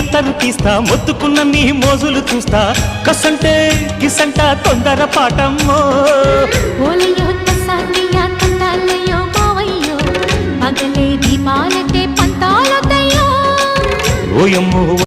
అత్తరు తీస్తా మొత్తుకున్న నీ మోజులు చూస్తా కసంటే కిసంట తొందర పాటమ్మో ఓలయ్యో తసానియా తంటాలయ్యో మావయ్యో పగలే దీపాలకే పంతాలతయ్యో ఓయమ్మో